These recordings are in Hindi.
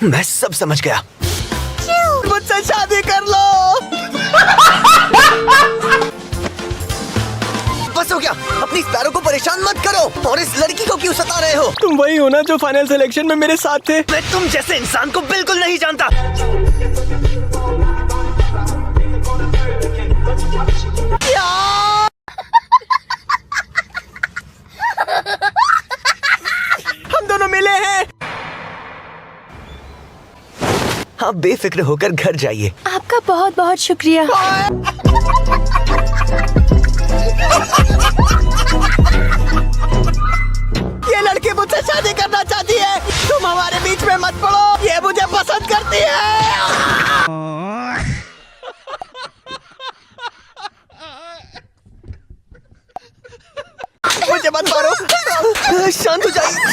मैं सब समझ गया। मुझसे शादी कर लो। बस हो गया, अपनी स्पैरो को परेशान मत करो। और इस लड़की को क्यों सता रहे हो? तुम वही हो ना जो फाइनल सिलेक्शन में मेरे साथ थे? मैं तुम जैसे इंसान को बिल्कुल नहीं जानता। हम दोनों मिले हैं। आप बेफिक्र होकर घर जाइए। आपका बहुत बहुत शुक्रिया। ये लड़की मुझसे शादी करना चाहती है। तुम हमारे बीच में मत पड़ो। ये मुझे पसंद करती है। मुझे मत मारो। शांत हो जाइए।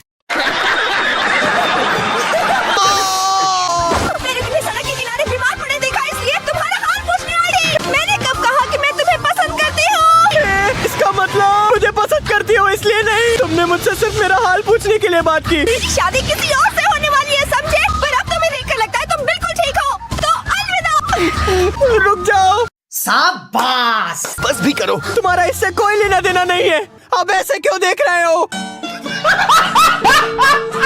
मैंने तुम्हें सड़क के किनारे बीमार पड़े देखा, इसलिए तुम्हारा हाल पूछने आई। मैंने कब कहा कि मैं तुम्हें पसंद करती हूँ? इसका मतलब मुझे पसंद करती हो इसलिए नहीं, तुमने मुझसे सिर्फ मेरा हाल पूछने के लिए बात की। मेरी शादी किसी और से होने वाली है, समझे? पर अब तुम्हें देखकर लगता है तुम बिल्कुल ठीक हो, तो अलविदा। रुक जाओ। शाबाश। बस भी करो। तुम्हारा इससे कोई लेना देना नहीं है। अब ऐसे क्यों देख रहे हो?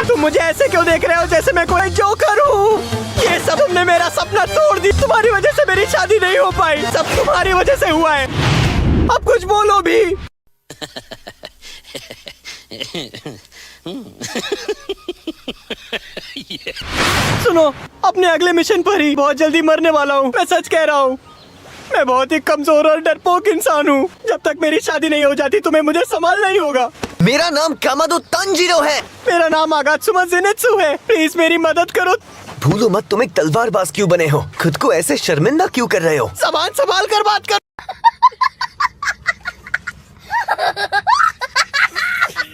तुम मुझे ऐसे क्यों देख रहे हो जैसे मैं कोई जोकर हूँ? ये सब तुमने मेरा सपना तोड़ दी। तुम्हारी वजह से मेरी शादी नहीं हो पाई। सब तुम्हारी वजह से हुआ है। अब कुछ बोलो भी। सुनो, अपने अगले मिशन पर ही बहुत जल्दी मरने वाला हूँ। मैं सच कह रहा हूँ। मैं बहुत ही कमजोर और डरपोक इंसान हूँ। जब तक मेरी शादी नहीं हो जाती तुम्हें मुझे संभालना ही होगा। मेरा नाम कामादो तांजीरो है। मेरा नाम आगात्सुमा ज़ेनित्सु है। प्लीज मेरी मदद करो। भूलो मत, तुम एक तलवारबाज क्यों बने हो? खुद को ऐसे शर्मिंदा क्यों कर रहे हो? ज़बान संभाल कर बात कर।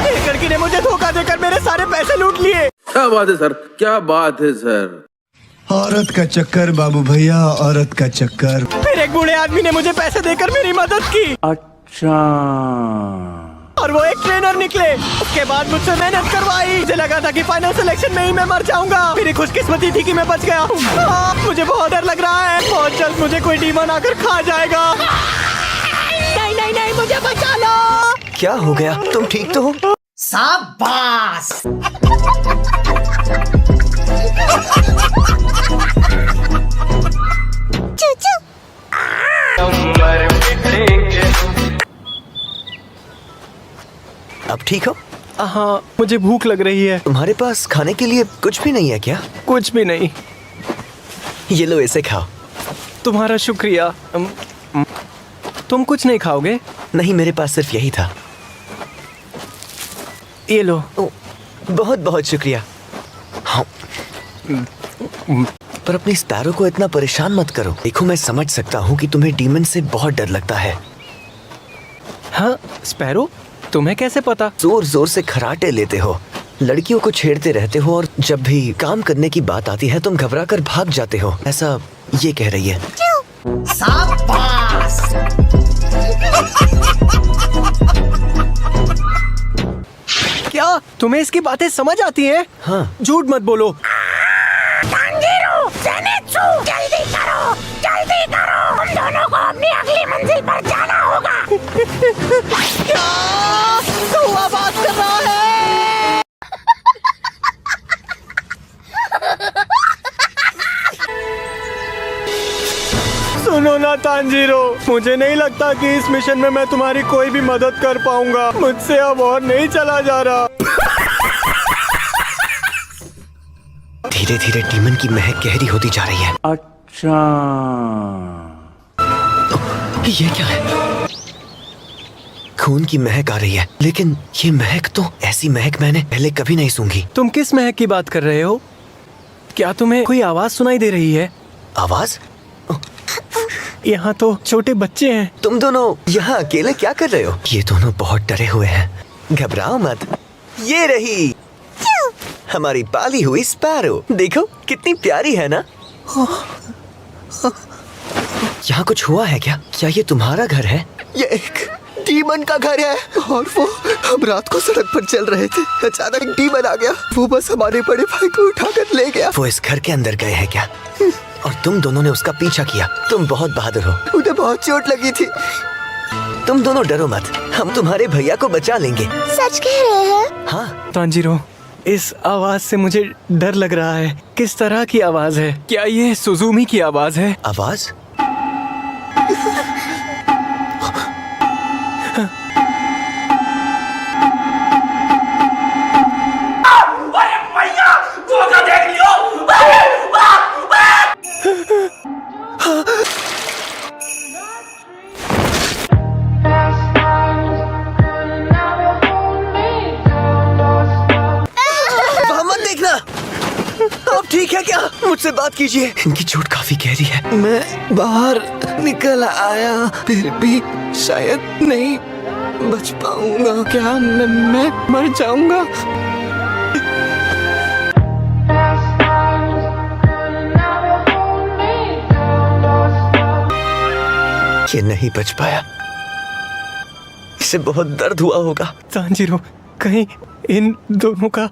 एक लड़की ने मुझे धोखा देकर मेरे सारे पैसे लूट लिए। क्या बात है सर, क्या बात है सर। औरत का चक्कर बाबू भैया, औरत का चक्कर। फिर एक बूढ़े आदमी ने मुझे पैसे देकर मेरी मदद की। अच्छा। और वो एक ट्रेनर निकले। उसके बाद मुझसे मेहनत करवाई। मुझे लगा था कि फाइनल सिलेक्शन में ही मैं मर जाऊंगा। मेरी खुशकिस्मती थी कि मैं बच गया हूँ। मुझे बहुत डर लग रहा है। बहुत जल्द मुझे कोई डीमन आकर खा जाएगा। नहीं नहीं नहीं, मुझे बचा लो। क्या हो गया? तुम ठीक तो हो? शाबाश। चूचू। अब ठीक हो? हाँ, मुझे भूख लग रही है। तुम्हारे पास खाने के लिए कुछ भी नहीं है क्या? कुछ भी नहीं। ये लो, इसे खाओ। तुम्हारा शुक्रिया। तुम कुछ नहीं खाओगे? नहीं, मेरे पास सिर्फ यही था। ये लो। बहुत बहुत शुक्रिया। हाँ। पर अपनी स्पैरो को इतना परेशान मत करो। देखो, मैं समझ सकता हूँ कि तुम्हें डीमन से बहुत डर लगता है। हाँ, स्पैरो, तुम्हें कैसे पता? जोर जोर से खराटे लेते हो, लड़कियों को छेड़ते रहते हो, और जब भी काम करने की बात आती है तुम घबरा कर भाग जाते हो। ऐसा ये कह रही है। शाबाश। क्या तुम्हें इसकी बातें समझ आती हैं? हाँ। झूठ मत बोलो। तांजीरो, ज़ेनित्सु, जल्दी करो, जल्दी करो। हम दोनों को अपनी अगली मंजिल पर जाना होगा। क्या हुआ? बात कर रहा है? सुनो ना तांजीरो, मुझे नहीं लगता कि इस मिशन में मैं तुम्हारी कोई भी मदद कर पाऊंगा। मुझसे अब और नहीं चला जा रहा। धीरे धीरे डीमन की महक गहरी होती जा रही है। अच्छा। ये क्या है? खून की महक आ रही है, लेकिन ये महक तो ऐसी महक मैंने पहले कभी नहीं सूंघी। तुम किस महक की बात कर रहे हो? क्या तुम्हें कोई आवाज सुनाई दे रही है? आवाज? यहाँ तो छोटे बच्चे हैं। तुम दोनों यहाँ अकेले क्या कर रहे हो? ये दोनों बहुत डरे हुए हैं। घबराओ मत। ये रही हमारी पाली हुई स्पैरो। देखो कितनी प्यारी है ना? यहाँ कुछ हुआ है क्या? क्या ये तुम्हारा घर है? ये एक डीमन का घर है और वो हम रात को सड़क पर चल रहे थे, अचानक डीमन आ गया। वो बस हमारे बड़े भाई को उठाकर ले गया। वो इस घर के अंदर गए हैं क्या? और तुम दोनों ने उसका पीछा किया। तुम बहुत बहादुर हो। उन्हें बहुत चोट लगी थी। तुम दोनों डरो मत, हम तुम्हारे भैया को बचा लेंगे। सच कह रहे हैं? हाँ। तांजीरो, इस आवाज से मुझे डर लग रहा है। किस तरह की आवाज है? क्या ये सुजुमी की आवाज है? आवाज? आप ठीक है क्या? मुझसे बात कीजिए। इनकी चोट काफी गहरी है। मैं बाहर निकल आया, फिर भी शायद नहीं बच पाऊंगा। क्या मैं मर जाऊंगा? ये नहीं बच पाया। इसे बहुत दर्द हुआ होगा। तांजीरो, कहीं इन दोनों का